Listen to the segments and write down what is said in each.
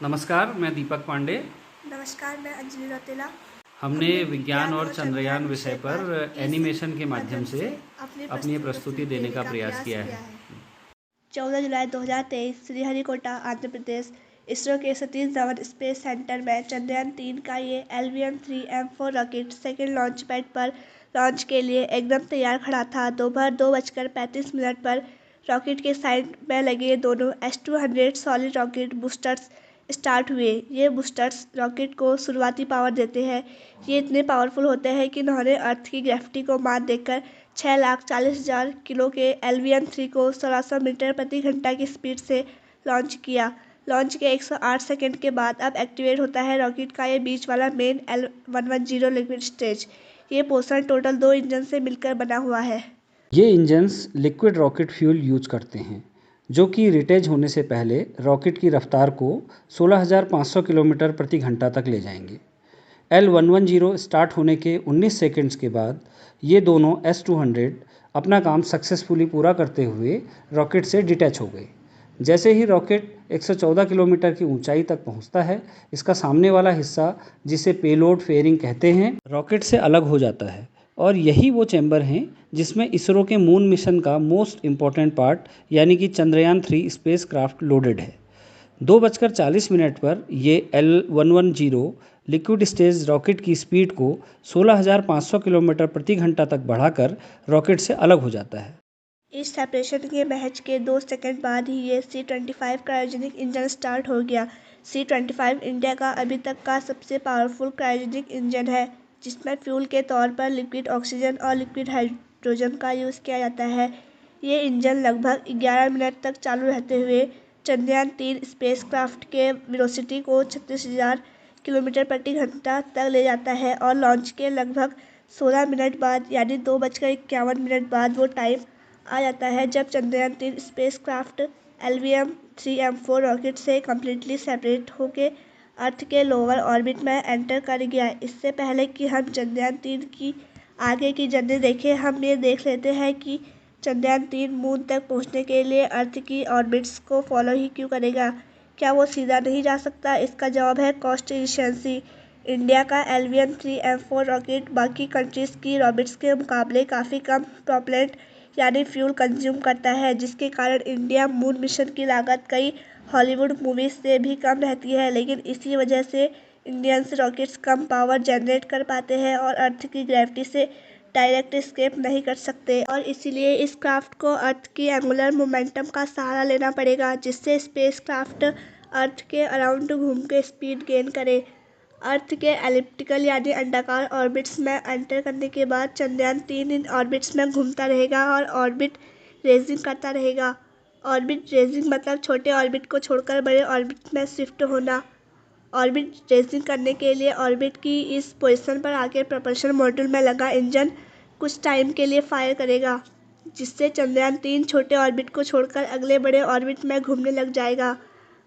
नमस्कार, मैं दीपक पांडे। नमस्कार, मैं अंजलि रौतेला। हमने विज्ञान और चंद्रयान विषय पर एनिमेशन के माध्यम से अपनी प्रस्तुति देने का प्रयास किया है। 14 जुलाई 2023 श्रीहरिकोटा, आंध्र प्रदेश। इसरो के सतीश धवन स्पेस सेंटर में चंद्रयान-3 का ये LVM-3M4 rocket second launch pad पर लॉन्च के लिए एकदम तैयार खड़ा था। दोपहर 2:35 पर रॉकेट के साइड में लगे दोनों S-200 solid rocket boosters start हुए। ये बूस्टर्स रॉकेट को शुरुआती पावर देते हैं। ये इतने पावरफुल होते हैं कि इन्होंने अर्थ की ग्रेविटी को मात देकर 6,40,000 किलो के LVM-3 को 1600 मीटर प्रति घंटा की स्पीड से लॉन्च किया। लॉन्च के 108 सेकंड के बाद अब एक्टिवेट होता है रॉकेट का ये बीच वाला मेन L110 लिक्विड स्टेज। ये पोर्शन टोटल 2 इंजन से मिलकर बना हुआ है। ये engines liquid rocket fuel use करते हैं, जो कि रिटेज होने से पहले रॉकेट की रफ्तार को 16,500 किलोमीटर प्रति घंटा तक ले जाएंगे। L110 स्टार्ट होने के 19 सेकंड्स के बाद ये दोनों S-200 अपना काम सक्सेसफुली पूरा करते हुए रॉकेट से डिटैच हो गए। जैसे ही रॉकेट 114 किलोमीटर की ऊंचाई तक पहुंचता है, इसका सामने वाला हिस्सा, जिसे पेलोड फेयरिंग कहते हैं, रॉकेट से अलग हो जाता है। और यही वो चैम्बर हैं जिसमें इसरो के मून मिशन का मोस्ट इम्पॉर्टेंट पार्ट यानी कि चंद्रयान-3 स्पेस क्राफ्ट लोडेड है। 2:40 पर ये L110 लिक्विड स्टेज रॉकेट की स्पीड को 16,500 किलोमीटर प्रति घंटा तक बढ़ाकर रॉकेट से अलग हो जाता है। इस सेपरेशन के महज के 2 सेकंड बाद ही ये C-25 क्रायोजेनिक इंजन स्टार्ट हो गया। C-25 इंडिया का अभी तक का सबसे पावरफुल क्रायोजेनिक इंजन है, जिसमें फ्यूल के तौर पर लिक्विड ऑक्सीजन और लिक्विड हाइड्रोजन का यूज़ किया जाता है। ये इंजन लगभग 11 मिनट तक चालू रहते हुए चंद्रयान-3 स्पेसक्राफ्ट के वेलोसिटी को 36,000 किलोमीटर प्रति घंटा तक ले जाता है और लॉन्च के लगभग 16 मिनट बाद यानी 2:51 बाद वो टाइम आ जाता है जब चंद्रयान-3 स्पेसक्राफ्ट LVM-3M4 रॉकेट से कम्प्लीटली सेपरेट होकर अर्थ के लोअर ऑर्बिट में एंटर कर गया। इससे पहले कि हम चंद्रयान-3 की आगे की जर्नी देखें, हम ये देख लेते हैं कि चंद्रयान-3 मून तक पहुंचने के लिए अर्थ की ऑर्बिट्स को फॉलो ही क्यों करेगा। क्या वो सीधा नहीं जा सकता? इसका जवाब है कॉस्ट एफिशिएंसी। इंडिया का LVM-3M4 रॉकेट बाकी कंट्रीज़ की रॉकेट्स के मुकाबले काफ़ी कम प्रोपेलेंट यानी फ्यूल कंज्यूम करता है, जिसके कारण इंडिया मून मिशन की लागत कई हॉलीवुड मूवीज से भी कम रहती है। लेकिन इसी वजह से इंडियंस रॉकेट्स कम पावर जनरेट कर पाते हैं और अर्थ की ग्रेविटी से डायरेक्ट एस्केप नहीं कर सकते और इसीलिए इस क्राफ्ट को अर्थ की एंगुलर मोमेंटम का सहारा लेना पड़ेगा, जिससे स्पेस क्राफ्ट अर्थ के अराउंड घूम के स्पीड गेन करे। अर्थ के एलिप्टिकल यानी अंडाकार ऑर्बिट्स में एंटर करने के बाद चंद्रयान-3 इन ऑर्बिट्स में घूमता रहेगा और ऑर्बिट रेजिंग करता रहेगा। ऑर्बिट रेजिंग मतलब छोटे ऑर्बिट को छोड़कर बड़े ऑर्बिट में शिफ्ट होना। ऑर्बिट रेजिंग करने के लिए ऑर्बिट की इस पोजीशन पर आकर propulsion मॉड्यूल में लगा इंजन कुछ टाइम के लिए फायर करेगा, जिससे चंद्रयान-3 छोटे ऑर्बिट को छोड़कर अगले बड़े ऑर्बिट में घूमने लग जाएगा।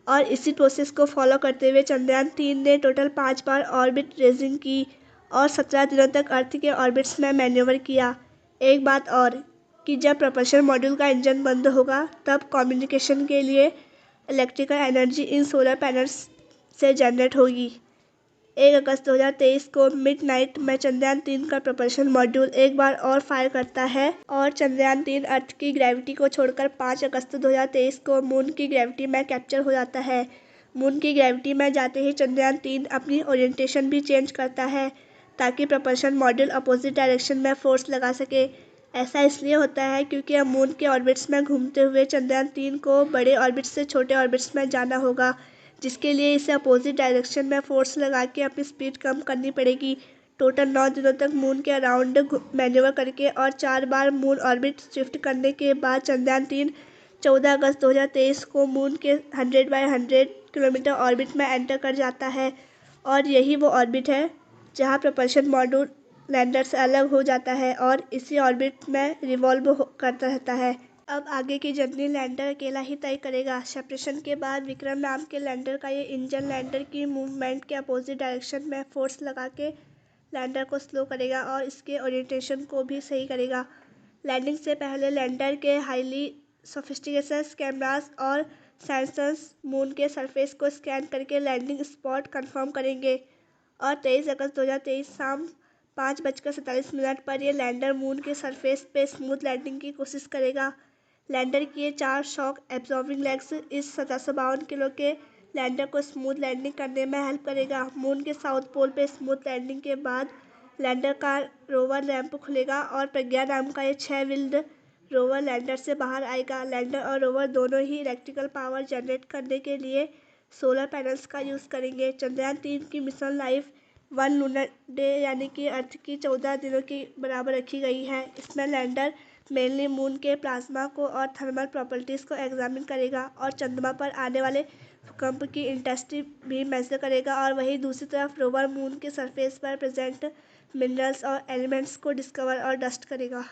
और इसी प्रोसेस को फॉलो करते हुए चंद्रयान-3 ने टोटल 5 बार ऑर्बिट रेजिंग की और 17 दिनों तक अर्थ के ऑर्बिट्स में मैन्यूवर किया। एक बात और कि जब propulsion मॉड्यूल का इंजन बंद होगा, तब कम्युनिकेशन के लिए electrical energy in solar panels से जनरेट होगी। 1 अगस्त 2023 को मिडनाइट में चंद्रयान-3 का propulsion मॉड्यूल एक बार और फायर करता है और चंद्रयान-3 अर्थ की ग्रेविटी को छोड़कर 5 अगस्त 2023 को मून की ग्रेविटी में कैप्चर हो जाता है। मून की ग्रेविटी में जाते ही चंद्रयान-3 अपनी ओरिएंटेशन भी चेंज करता है, ताकि propulsion मॉड्यूल अपोजिट डायरेक्शन में फोर्स लगा सके। ऐसा इसलिए होता है क्योंकि अब मून के ऑर्बिट्स में घूमते हुए चंद्रयान-3 को बड़े ऑर्बिट्स से छोटे ऑर्बिट्स में जाना होगा, जिसके लिए इसे अपोजिट डायरेक्शन में फोर्स लगा के अपनी स्पीड कम करनी पड़ेगी। टोटल 9 दिनों तक मून के अराउंड मैन्यूवर करके और 4 बार मून ऑर्बिट शिफ्ट करने के बाद चंद्रयान-3 14 अगस्त 2023 को मून के 100/100 किलोमीटर ऑर्बिट में एंटर कर जाता है और यही वो ऑर्बिट है जहां propulsion मॉड्यूल लैंडर से अलग हो जाता है और इसी ऑर्बिट में रिवॉल्व करता रहता है। अब आगे की जर्नी लैंडर अकेला ही तय करेगा। सेपरेशन के बाद विक्रम नाम के लैंडर का ये इंजन लैंडर की मूवमेंट के अपोजिट डायरेक्शन में फोर्स लगा के लैंडर को स्लो करेगा और इसके ओरिएंटेशन को भी सही करेगा। लैंडिंग से पहले लैंडर के हाईली सोफिस्टिकेटेड कैमरास और सेंसर्स मून के सरफेस को स्कैन करके लैंडिंग स्पॉट कंफर्म करेंगे और 23 अगस्त 2023 शाम 5:47 पर यह लैंडर मून के सरफेस पे स्मूथ लैंडिंग की कोशिश करेगा। लैंडर की ये 4 शॉक एब्जॉर्बिंग लेग्स इस 1752 किलो के लैंडर को स्मूथ लैंडिंग करने में हेल्प करेगा। मून के साउथ पोल पे स्मूथ लैंडिंग के बाद लैंडर का रोवर रैंप खुलेगा और प्रज्ञा नाम का ये 6 व्हील्ड रोवर लैंडर से बाहर आएगा। लैंडर और रोवर दोनों ही इलेक्ट्रिकल पावर जनरेट करने के लिए सोलर पैनल्स का यूज़ करेंगे। चंद्रयान-3 की मिशन लाइफ 1 लूनर डे यानी कि अर्थ की 14 दिनों के बराबर रखी गई है। इसमें लैंडर मेनली मून के प्लाज्मा को और थर्मल प्रॉपर्टीज़ को एग्जामिन करेगा और चंद्रमा पर आने वाले भूकंप की इंटेंसिटी भी मेजर करेगा और वहीं दूसरी तरफ रोवर मून के सरफेस पर प्रेजेंट मिनरल्स और एलिमेंट्स को डिस्कवर और डस्ट करेगा।